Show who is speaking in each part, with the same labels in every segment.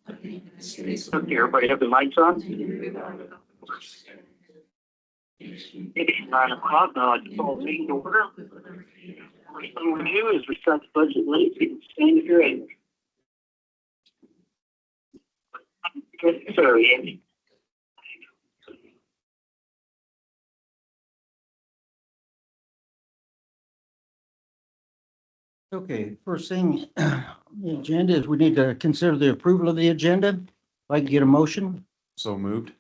Speaker 1: Okay, everybody have the mics on? It's 9 o'clock now. I just call the meeting to order. First thing we do is recite the budget late and stand if you're able. Sorry, Andy.
Speaker 2: Okay, first thing, the agenda is we need to consider the approval of the agenda. If I can get a motion,
Speaker 3: So moved.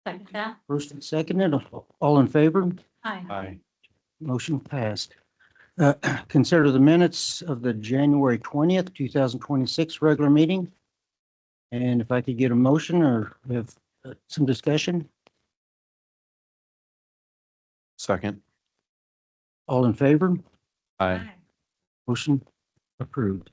Speaker 4: Second that.
Speaker 2: first and second, all in favor?
Speaker 4: Aye.
Speaker 3: Aye.
Speaker 2: Motion passed. Consider the minutes of the January 20th, 2026 regular meeting. And if I could get a motion or have some discussion,
Speaker 3: Second.
Speaker 2: all in favor?
Speaker 3: Aye.
Speaker 2: Motion approved.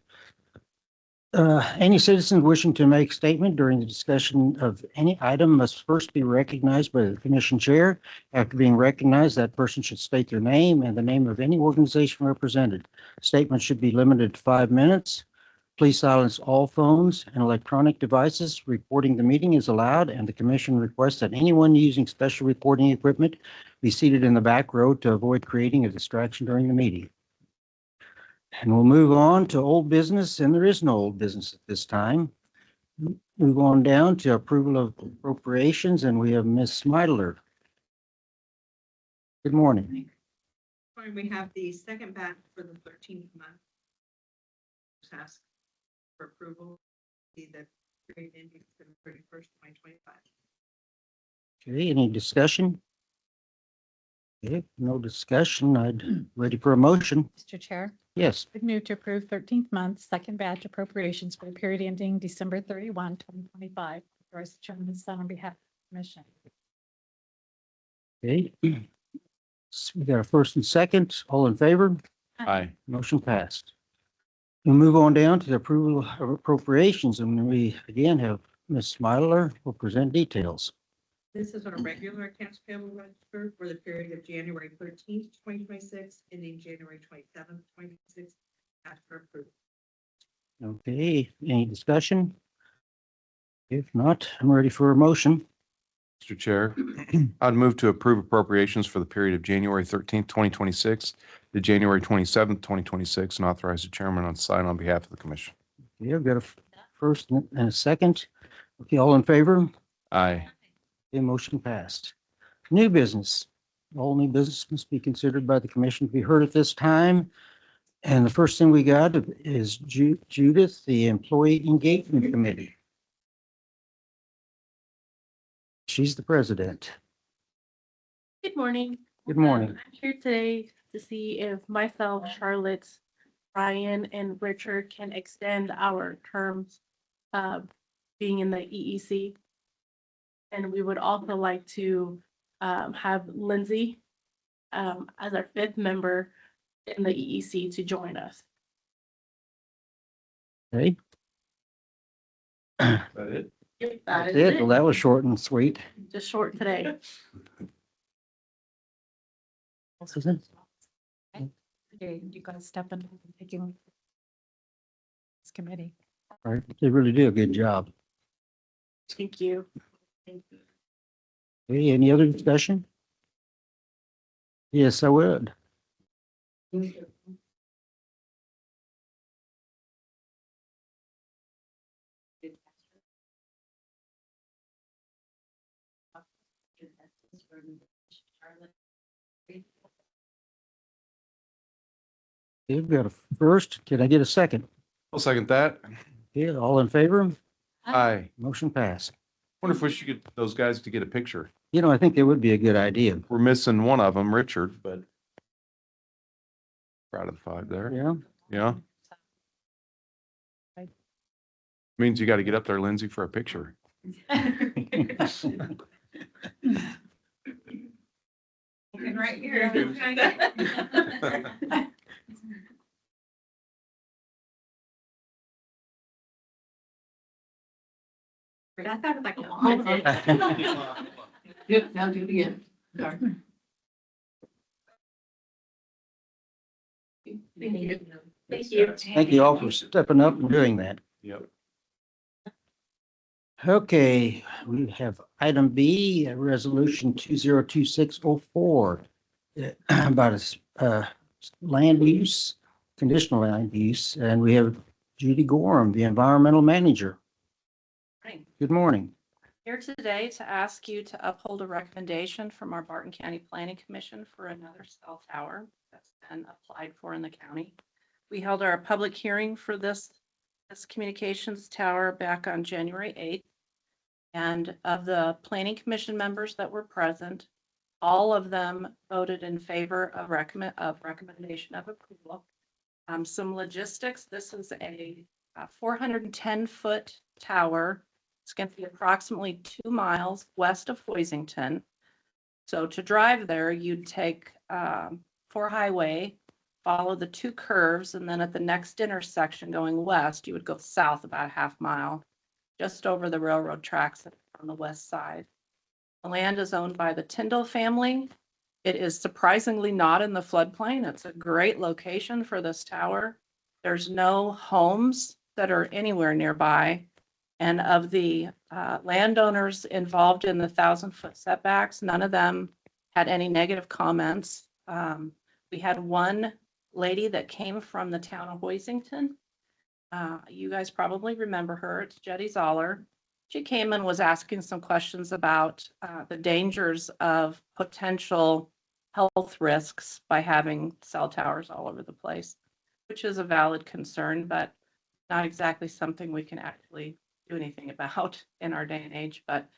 Speaker 2: Any citizen wishing to make statement during the discussion of any item must first be recognized by the commission chair. After being recognized, that person should state their name and the name of any organization represented. Statement should be limited to 5 minutes. Please silence all phones and electronic devices. Reporting the meeting is allowed, and the commission requests that anyone using special recording equipment be seated in the back row to avoid creating a distraction during the meeting. And we'll move on to old business, and there is no old business at this time. Move on down to approval of appropriations, and we have Ms. Smidler. Good morning.
Speaker 5: Fine, we have the second batch for the 13th month. Task for approval, the period ending December 31st, 2025.
Speaker 2: Okay, any discussion? Okay, no discussion. I'd ready for a motion.
Speaker 4: Mr. Chair,
Speaker 2: Yes,
Speaker 4: would move to approve 13th month second batch appropriations for the period ending December 31, 2025. Authorize the chairman to sign on behalf of the commission.
Speaker 2: okay. So we got a first and second. All in favor?
Speaker 3: Aye.
Speaker 2: Motion passed. We move on down to the approval of appropriations, and we again have Ms. Smidler will present details.
Speaker 5: This is on a regular accounts payable register for the period of January 13th, 2026, ending January 27th, 2026. Ask for approval.
Speaker 2: Okay, any discussion? If not, I'm ready for a motion.
Speaker 3: Mr. Chair, I'd move to approve appropriations for the period of January 13th, 2026 to January 27th, 2026, and authorize the chairman to sign on behalf of the commission.
Speaker 2: Okay, I've got a first and a second. Okay, all in favor?
Speaker 3: Aye.
Speaker 2: Okay, motion passed. New business. All new business must be considered by the commission to be heard at this time. And the first thing we got is Judith, the Employee Engagement Committee. She's the president.
Speaker 6: Good morning.
Speaker 2: Good morning.
Speaker 6: I'm here today to see if myself, Charlotte, Brian, and Richard can extend our terms being in the EEC. And we would also like to have Lindsay as our 5th member in the EEC to join us.
Speaker 2: Okay,
Speaker 3: Is that it?
Speaker 6: Yep,
Speaker 2: that's it. Well, that was short and sweet.
Speaker 6: Just short today.
Speaker 2: Susan?
Speaker 4: Okay, you guys step in and taking this committee.
Speaker 2: All right, they really do a good job.
Speaker 6: Thank you.
Speaker 2: Okay, any other discussion? Yes, I would. You've got a first. Can I get a second?
Speaker 3: I'll second that.
Speaker 2: Okay, all in favor?
Speaker 3: Aye.
Speaker 2: Motion passed.
Speaker 3: Wonder if we should get those guys to get a picture.
Speaker 2: You know, I think that would be a good idea.
Speaker 3: We're missing one of them, Richard, but proud of the 5 there.
Speaker 2: Yeah.
Speaker 3: Yeah. Means you got to get up there, Lindsay, for a picture.
Speaker 5: Right here. That sounded like a long time.
Speaker 7: Yep, now do it again. Sorry.
Speaker 5: Thank you.
Speaker 6: Thank you.
Speaker 2: Thank you all for stepping up and doing that.
Speaker 3: Yep.
Speaker 2: Okay, we have item B, resolution 202604 about land use, conditional land use, and we have Judy Gorham, the environmental manager.
Speaker 8: Morning.
Speaker 2: Good morning.
Speaker 8: Here today to ask you to uphold a recommendation from our Barton County Planning Commission for another cell tower that's been applied for in the county. We held our public hearing for this communications tower back on January 8th. And of the Planning Commission members that were present, all of them voted in favor of recommendation of approval. Some logistics, this is a 410-foot tower. It's going to be approximately 2 miles west of Hoisington. So to drive there, you'd take 4 highway, follow the 2 curves, and then at the next intersection going west, you would go south about a half mile, just over the railroad tracks on the west side. The land is owned by the Tyndall family. It is surprisingly not in the floodplain. It's a great location for this tower. There's no homes that are anywhere nearby. And of the landowners involved in the 1,000-foot setbacks, none of them had any negative comments. We had one lady that came from the town of Hoisington. You guys probably remember her. It's Jetty Zoller. She came and was asking some questions about the dangers of potential health risks by having cell towers all over the place, which is a valid concern, but not exactly something we can actually do anything about in our day and age. But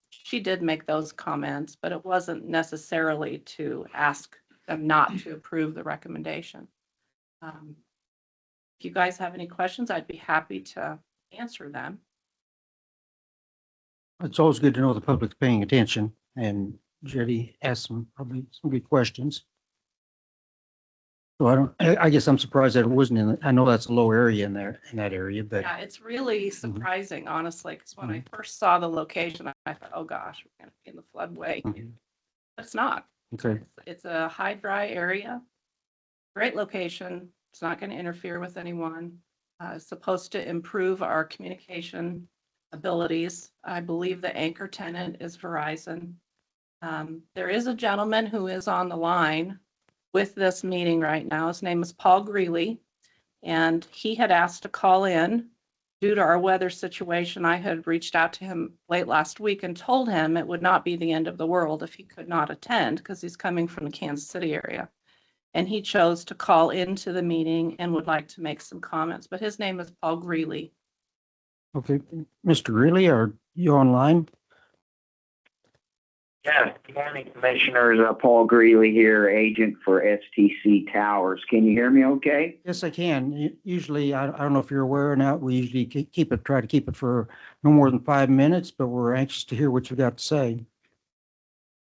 Speaker 8: she did make those comments, but it wasn't necessarily to ask them not to approve the recommendation. If you guys have any questions, I'd be happy to answer them.
Speaker 2: It's always good to know the public's paying attention, and Jetty asked probably some good questions. So I guess I'm surprised that it wasn't I know that's a low area in that area, but
Speaker 8: Yeah, it's really surprising, honestly, because when I first saw the location, I thought, oh gosh, we're going to be in the floodway. But it's not.
Speaker 2: okay.
Speaker 8: It's a high, dry area. Great location. It's not going to interfere with anyone. It's supposed to improve our communication abilities. I believe the anchor tenant is Verizon. There is a gentleman who is on the line with this meeting right now. His name is Paul Greeley, and he had asked to call in due to our weather situation. I had reached out to him late last week and told him it would not be the end of the world if he could not attend because he's coming from the Kansas City area. And he chose to call into the meeting and would like to make some comments, but his name is Paul Greeley.
Speaker 2: Okay, Mr. Greeley, are you online?
Speaker 1: Yes, good morning, Commissioners. Paul Greeley here, agent for STC Towers. Can you hear me okay?
Speaker 2: Yes, I can. Usually, I don't know if you're aware or not, we usually try to keep it for no more than 5 minutes, but we're anxious to hear what you got to say.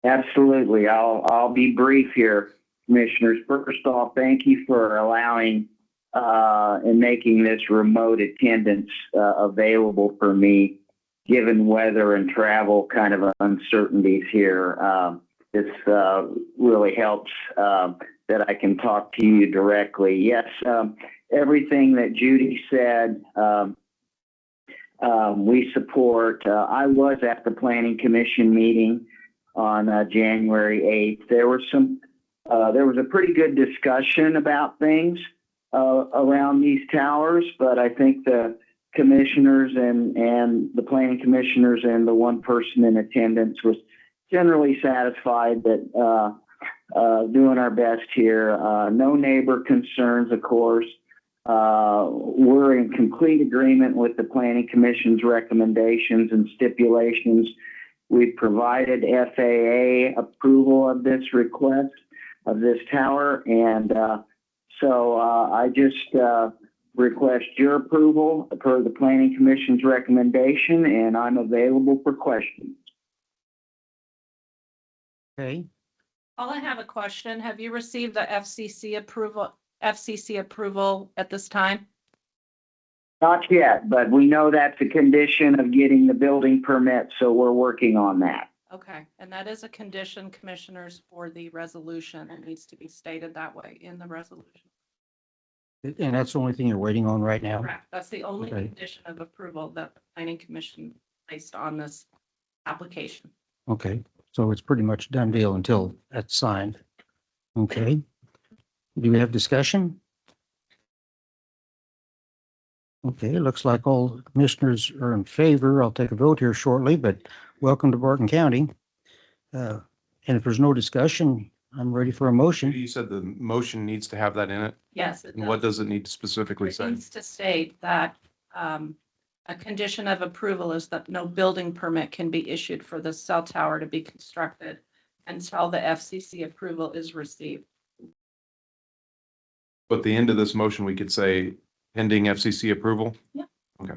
Speaker 1: Absolutely. I'll be brief here, Commissioners. First off, thank you for allowing and making this remote attendance available for me, given weather and travel kind of uncertainties here. This really helps that I can talk to you directly. Yes, everything that Judy said, we support. I was at the Planning Commission meeting on January 8th. There was a pretty good discussion about things around these towers, but I think the commissioners and the planning commissioners and the one person in attendance was generally satisfied that doing our best here. No neighbor concerns, of course. We're in complete agreement with the planning commission's recommendations and stipulations. We've provided FAA approval of this request of this tower, and so I just request your approval per the Planning Commission's recommendation, and I'm available for questions.
Speaker 2: Okay.
Speaker 8: Paul, I have a question. Have you received the FCC approval at this time?
Speaker 1: Not yet, but we know that's a condition of getting the building permit, so we're working on that.
Speaker 8: Okay, and that is a condition, commissioners, for the resolution. It needs to be stated that way in the resolution.
Speaker 2: And that's the only thing you're waiting on right now?
Speaker 8: Correct. That's the only
Speaker 2: Okay.
Speaker 8: condition of approval that the planning commission placed on this application.
Speaker 2: Okay, so it's pretty much done deal until that's signed. Okay. Do we have discussion? Okay, it looks like all commissioners are in favor. I'll take a vote here shortly, but welcome to Barton County. And if there's no discussion, I'm ready for a motion.
Speaker 3: You said the motion needs to have that in it.
Speaker 8: Yes. It
Speaker 3: And what
Speaker 8: does.
Speaker 3: does it need to specifically
Speaker 8: It
Speaker 3: say?
Speaker 8: needs to state that a condition of approval is that no building permit can be issued for the cell tower to be constructed until the FCC approval is received.
Speaker 3: But at the end of this motion, we could say pending FCC approval?
Speaker 8: Yeah.
Speaker 3: Okay.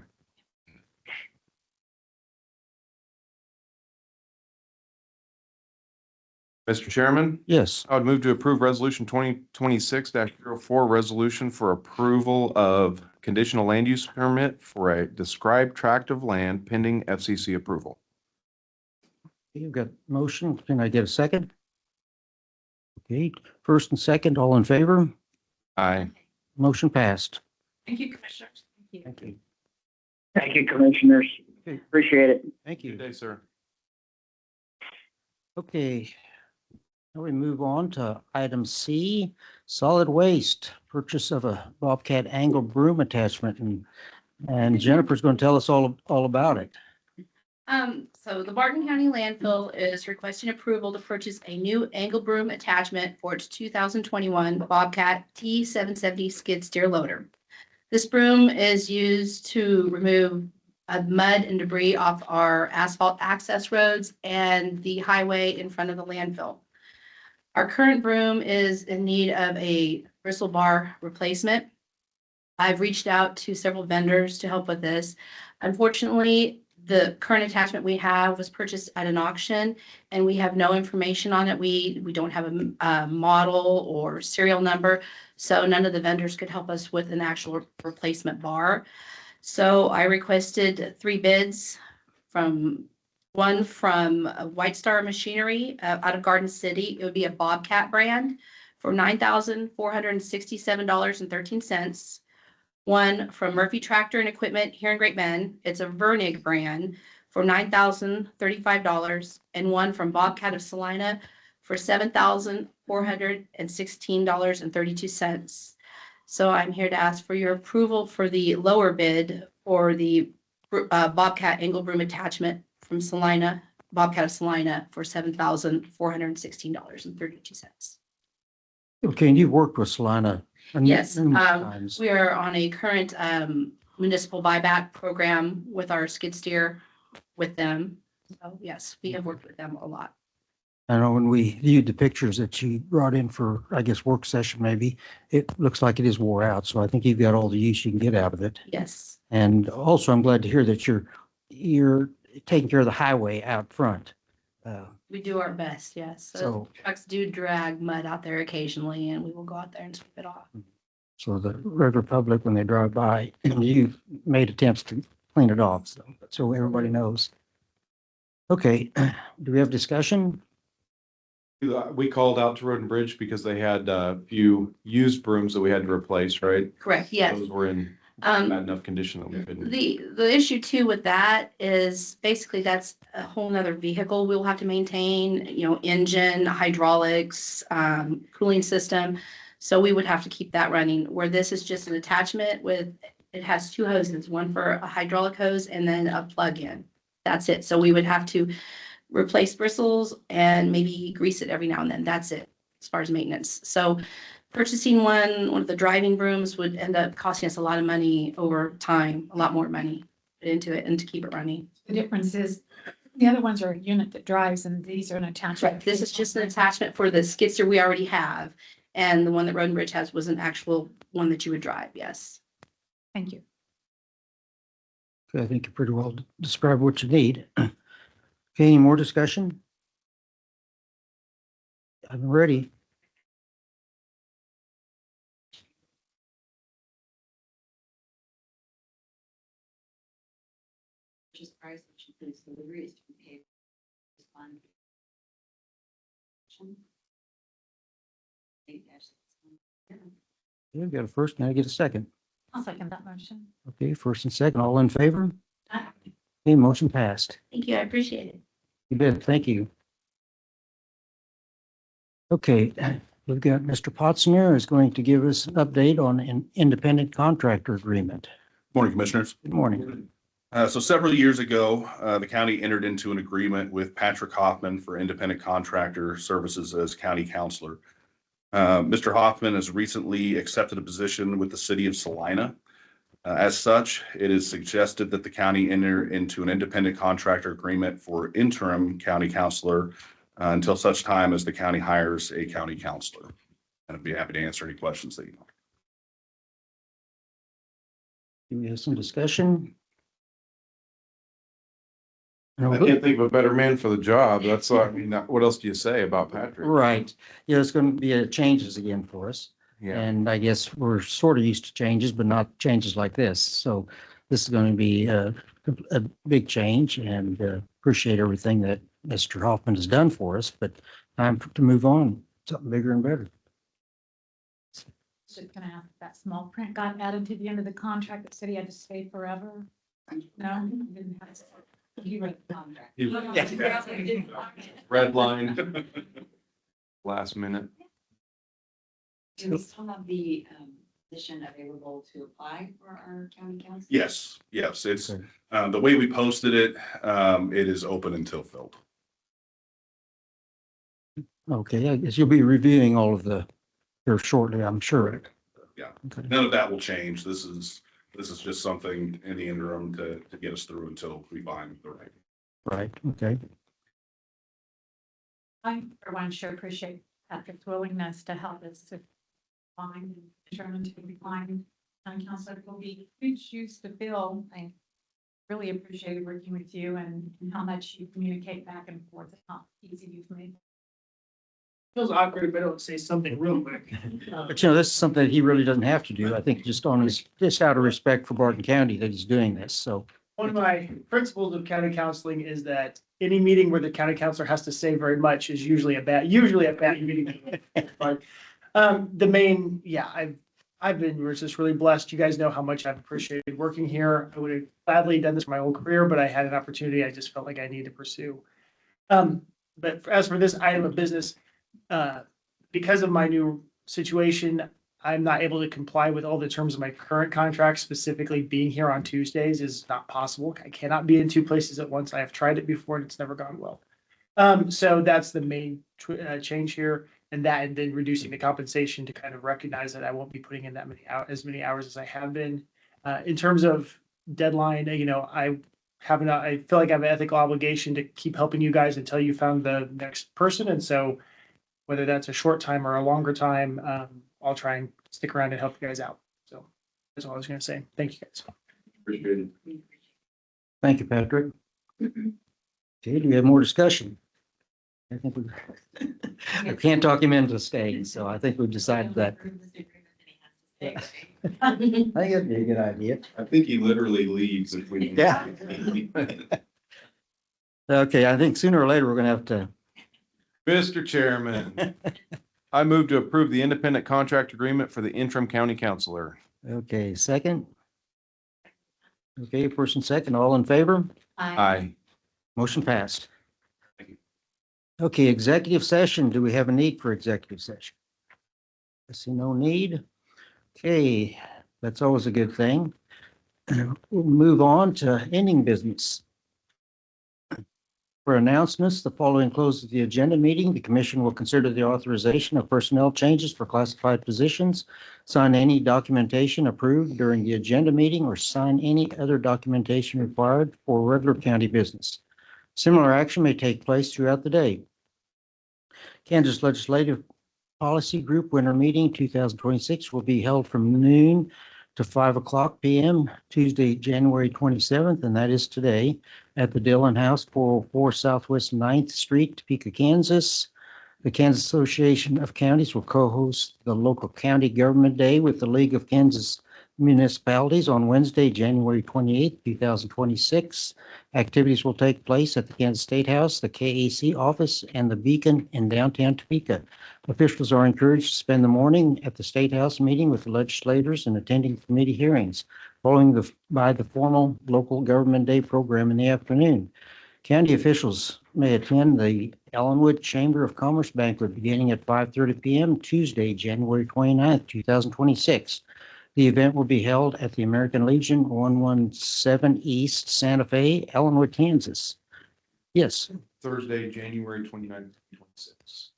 Speaker 3: Mr. Chairman,
Speaker 2: Yes,
Speaker 3: I would move to approve resolution 2026-04, resolution for approval of conditional land use permit for a described tract of land pending FCC approval.
Speaker 2: you've got motion. Can I get a second? Okay, first and second, all in favor?
Speaker 3: Aye.
Speaker 2: Motion passed.
Speaker 8: Thank you, commissioners. Thank you.
Speaker 2: Thank you.
Speaker 1: Thank you, commissioners.
Speaker 2: Okay.
Speaker 1: Appreciate it.
Speaker 2: Thank
Speaker 3: Good
Speaker 2: you.
Speaker 3: day, sir.
Speaker 2: Okay. Now we move on to item C, solid waste, purchase of a Bobcat angle broom attachment. And Jennifer's going to tell us all about it.
Speaker 9: So the Barton County landfill is requesting approval to purchase a new angle broom attachment for its 2021 Bobcat T770 skid steer loader. This broom is used to remove mud and debris off our asphalt access roads and the highway in front of the landfill. Our current broom is in need of a bristle bar replacement. I've reached out to several vendors to help with this. Unfortunately, the current attachment we have was purchased at an auction and we have no information on it. We don't have a model or serial number. So none of the vendors could help us with an actual replacement bar. So I requested 3 bids one from White Star Machinery out of Garden City. It would be a Bobcat brand for $9,467.13. One from Murphy Tractor and Equipment here in Great Bend. It's a Vernig brand for $9,035, and one from Bobcat of Salina for $7,416.32. So I'm here to ask for your approval for the lower bid for the Bobcat angle broom attachment from Salina, Bobcat of Salina for $7,416.32.
Speaker 2: Okay, and you've worked with Salina.
Speaker 9: Yes,
Speaker 2: numerous times.
Speaker 9: we are on a current municipal buyback program with our skid steer with them. So yes, we have worked with them a lot.
Speaker 2: I know when we viewed the pictures that you brought in for, I guess, work session maybe, it looks like it is wore out. So I think you've got all the use you can get out of it.
Speaker 9: Yes,
Speaker 2: And also I'm glad to hear that you're taking care of the highway out front.
Speaker 9: we do our best, yes. So
Speaker 2: So,
Speaker 9: trucks do drag mud out there occasionally and we will go out there and sweep it off.
Speaker 2: so the regular public, when they drive by, you've made attempts to clean it off. So everybody knows. Okay, do we have discussion?
Speaker 3: We called out to Road and Bridge because they had a few used brooms that we had to replace, right?
Speaker 9: Correct, yes.
Speaker 3: Those were in bad
Speaker 9: Um,
Speaker 3: enough condition that we couldn't.
Speaker 9: the issue too with that is basically that's a whole nother vehicle we'll have to maintain, engine, hydraulics, cooling system. So we would have to keep that running, where this is just an attachment it has 2 hoses, one for a hydraulic hose and then a plug-in. That's it. So we would have to replace bristles and maybe grease it every now and then. That's it as far as maintenance. So purchasing one of the driving brooms would end up costing us a lot of money over time, a lot more money into it and to keep it running.
Speaker 4: The difference is the other ones are a unit that drives and these are an attachment.
Speaker 9: Right, this is just an attachment for the skid steer we already have. And the one that Road and Bridge has was an actual one that you would drive, yes.
Speaker 4: Thank you.
Speaker 2: Okay, I think you pretty well described what you need. Okay, any more discussion? I'm ready.
Speaker 7: Purchase price, which includes delivery, is to be paid. Fund.
Speaker 2: We've got a first, now get a second.
Speaker 4: I'll second that motion.
Speaker 2: Okay, first and second, all in favor? Okay, motion passed.
Speaker 9: Thank you. I appreciate it.
Speaker 2: You bet, thank you. Okay, we've got Mr. Pottsner is going to give us an update on an independent contractor agreement.
Speaker 10: Morning, Commissioners.
Speaker 2: Good morning.
Speaker 10: So several years ago, the county entered into an agreement with Patrick Hoffman for independent contractor services as county counselor. Mr. Hoffman has recently accepted a position with the city of Salina. As such, it is suggested that the county enter into an independent contractor agreement for interim county counselor until such time as the county hires a county counselor. And I'd be happy to answer any questions that you have.
Speaker 2: We have some discussion.
Speaker 3: I can't think of a better man for the job. That's, I mean, what else do you say about Patrick?
Speaker 2: Right, yeah, it's going to be changes again for us.
Speaker 3: Yeah,
Speaker 2: And I guess we're sort of used to changes, but not changes like this. So this is going to be a big change, and appreciate everything that Mr. Hoffman has done for us, but time to move on, something bigger and better.
Speaker 4: Just gonna ask if that small print got added to the end of the contract that said he had to stay forever. No, he didn't have to.
Speaker 7: You read the contract.
Speaker 3: red line. Last minute.
Speaker 7: Do we still have the position available to apply for our county council?
Speaker 10: Yes, yes, it's,
Speaker 2: Okay.
Speaker 10: the way we posted it, it is open until filled.
Speaker 2: Okay, I guess you'll be reviewing all of the, here shortly, I'm sure.
Speaker 10: Yeah.
Speaker 2: Okay.
Speaker 10: None of that will change. This is just something in the interim to get us through until we find the right.
Speaker 2: Right, okay.
Speaker 4: I, for one, sure appreciate Patrick's willingness to help us to find and determine to find county counselor will be huge shoes to fill. I really appreciated working with you and how much you communicate back and forth. It's not easy for me.
Speaker 11: Feels awkward if I don't say something real quick.
Speaker 2: But you know, this is something that he really doesn't have to do. I think just on his, just out of respect for Barton County that he's doing this, so.
Speaker 11: One of my principles of county counseling is that any meeting where the county counselor has to say very much is usually a bad meeting. But the main, yeah, I've been just really blessed. You guys know how much I've appreciated working here. I would have gladly done this for my whole career, but I had an opportunity I just felt like I needed to pursue. But as for this item of business, because of my new situation, I'm not able to comply with all the terms of my current contract. Specifically, being here on Tuesdays is not possible. I cannot be in two places at once. I have tried it before and it's never gone well. So that's the main change here, and then reducing the compensation to kind of recognize that I won't be putting in that many as many hours as I have been. In terms of deadline, you know, I feel like I have an ethical obligation to keep helping you guys until you found the next person, and so whether that's a short time or a longer time, I'll try and stick around and help you guys out. So that's all I was going to say. Thank you, guys.
Speaker 10: Appreciate it.
Speaker 2: Thank you, Patrick. Okay, do we have more discussion? I think we, I can't talk him into staying, so I think we've decided that. I think that'd be a good idea.
Speaker 10: I think he literally leaves if we.
Speaker 2: Yeah. Okay, I think sooner or later, we're gonna have to.
Speaker 3: Mr. Chairman, I move to approve the independent contract agreement for the interim county counselor.
Speaker 2: Okay, second. Okay, first and second, all in favor?
Speaker 3: Aye.
Speaker 2: Motion passed.
Speaker 10: Thank you.
Speaker 2: Okay, executive session. Do we have a need for executive session? I see no need. Okay, that's always a good thing. We'll move on to ending business. For announcements, the following closes the agenda meeting. The commission will consider the authorization of personnel changes for classified positions, sign any documentation approved during the agenda meeting, or sign any other documentation required for regular county business. Similar action may take place throughout the day. Kansas Legislative Policy Group Winter Meeting 2026 will be held from noon to 5:00 p.m. Tuesday, January 27th, and that is today, at the Dillon House, 404 Southwest 9th Street, Topeka, Kansas. The Kansas Association of Counties will co-host the local county government day with the League of Kansas municipalities on Wednesday, January 28th, 2026. Activities will take place at the Kansas State House, the KAC office, and the Beacon in downtown Topeka. Officials are encouraged to spend the morning at the State House meeting with the legislators and attending committee hearings, following by the formal local government day program in the afternoon. County officials may attend the Ellenwood Chamber of Commerce banquet beginning at 5:30 p.m. Tuesday, January 29th, 2026. The event will be held at the American Legion, 117 East Santa Fe, Ellenwood, Kansas. Yes,
Speaker 3: Thursday, January 29th, 2026.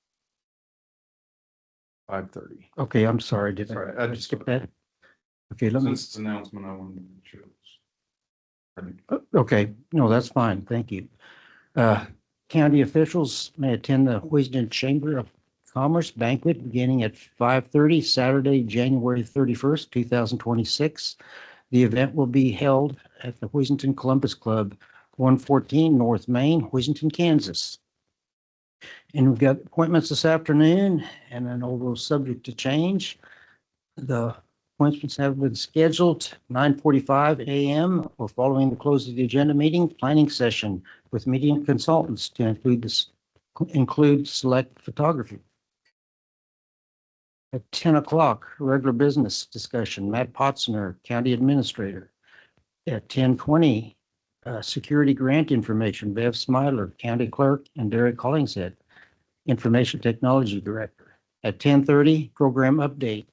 Speaker 3: 5:30.
Speaker 2: okay, I'm sorry, did
Speaker 3: Sorry,
Speaker 2: I skip that? Okay, let me,
Speaker 3: Since it's an announcement, I wanted to make sure.
Speaker 2: okay, no, that's fine, thank you. County officials may attend the Wisden Chamber of Commerce banquet beginning at 5:30 Saturday, January 31st, 2026. The event will be held at the Wheatonton Columbus Club, 114 North Main, Wheatonton, Kansas. And we've got appointments this afternoon, and then although subject to change, the appointments have been scheduled 9:45 a.m. or following the close of the agenda meeting, planning session with media consultants to include select photography. At 10 o'clock, regular business discussion, Matt Potzner, County Administrator. At 10:20, security grant information, Bev Smiler, County Clerk, and Derek Hollingshead, Information Technology Director. At 10:30, program update,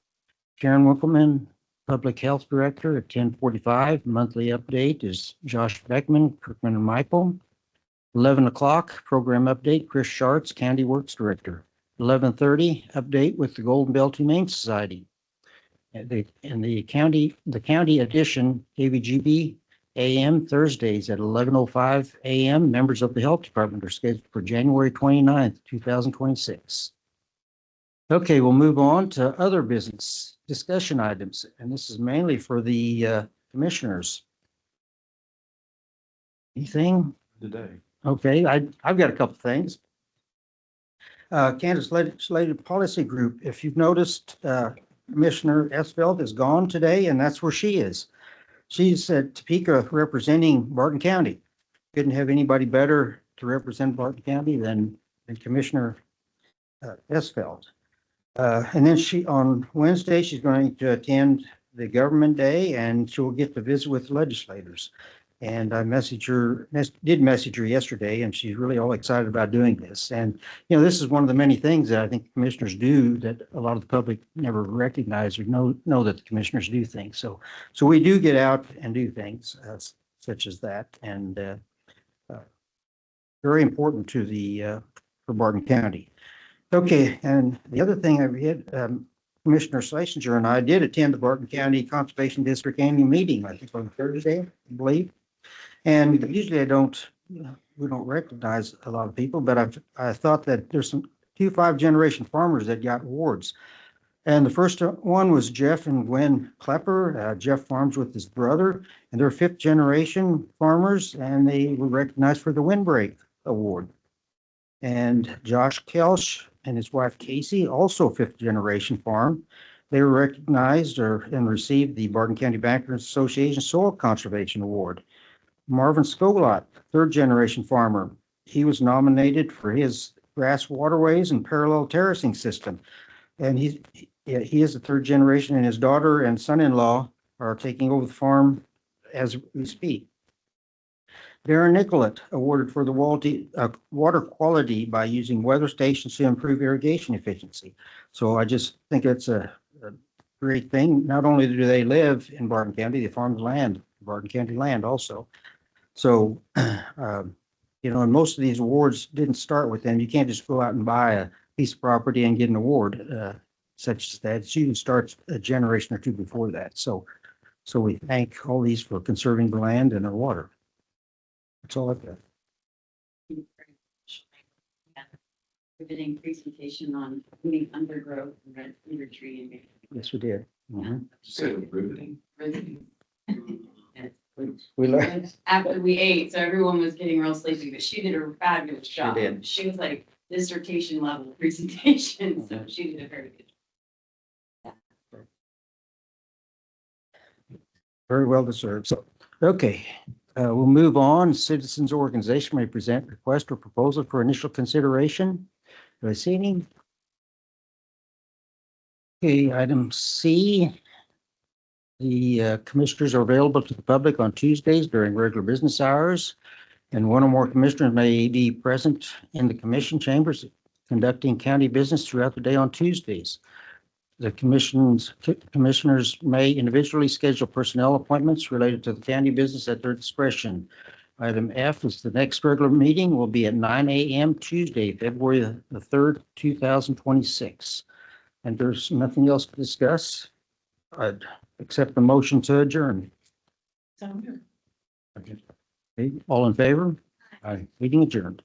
Speaker 2: Karen Winkleman, Public Health Director. At 10:45, monthly update is Josh Beckman, Kirkman and Michael. 11 o'clock, program update, Chris Schartz, County Works Director. 11:30, update with the Golden Belt Humane Society. And the county edition, KVGB AM Thursdays at 11:05 a.m. Members of the Health Department are scheduled for January 29th, 2026. Okay, we'll move on to other business discussion items, and this is mainly for the commissioners. Anything?
Speaker 3: Today.
Speaker 2: Okay, I've got a couple things. Kansas Legislative Policy Group, if you've noticed, Commissioner Esfeld is gone today, and that's where she is. She's at Topeka representing Barton County. Couldn't have anybody better to represent Barton County than Commissioner Esfeld. And then on Wednesday, she's going to attend the government day, and she'll get to visit with legislators. And I did message her yesterday, and she's really all excited about doing this. And, this is one of the many things that I think commissioners do that a lot of the public never recognize or know that the commissioners do things. So we do get out and do things such as that, and very important to for Barton County. Okay, and the other thing I read, Commissioner Schlesinger and I did attend the Barton County Conservation District annual meeting, I think on Thursday, I believe. And usually we don't recognize a lot of people, but I thought that there's two 5-generation farmers that got awards. And the first one was Jeff and Gwen Klepper. Jeff farms with his brother, and they're 5th-generation farmers, and they were recognized for the Windbreak Award. And Josh Kelsch and his wife Casey, also 5th-generation farm. They were recognized and received the Barton County Bankers Association Soil Conservation Award. Marvin Skolot, 3rd-generation farmer. He was nominated for his grass waterways and parallel terracing system. And he is a 3rd generation, and his daughter and son-in-law are taking over the farm as we speak. Darren Nicollet, awarded for the water quality by using weather stations to improve irrigation efficiency. So I just think it's a great thing. Not only do they live in Barton County, they farm the land, Barton County land also. So, and most of these awards didn't start with them. You can't just go out and buy a piece of property and get an award such as that. It usually starts a generation or two before that. So we thank all these for conserving the land and our water. That's all I've got.
Speaker 7: Riveting presentation on putting undergrowth and red cedar tree in.
Speaker 2: Yes, we did. Mhm.
Speaker 3: Say riveting.
Speaker 7: Riveting. Yes.
Speaker 2: We learned.
Speaker 7: After we ate, so everyone was getting real sleepy, but she did a fabulous job.
Speaker 2: did.
Speaker 7: She was like dissertation level presentation, so she did a very good job.
Speaker 2: Very well deserved. So, okay, we'll move on. Citizens organization may present request or proposal for initial consideration. Do I see any? Okay, item C. The commissioners are available to the public on Tuesdays during regular business hours, and one or more commissioners may be present in the commission chambers conducting county business throughout the day on Tuesdays. The commissioners may individually schedule personnel appointments related to the county business at their discretion. Item F is the next regular meeting will be at 9 a.m. Tuesday, February the 3rd, 2026. And there's nothing else to discuss. I'd accept the motion to adjourn.
Speaker 4: So moved.
Speaker 2: Okay, all in favor? Aye. Meeting adjourned.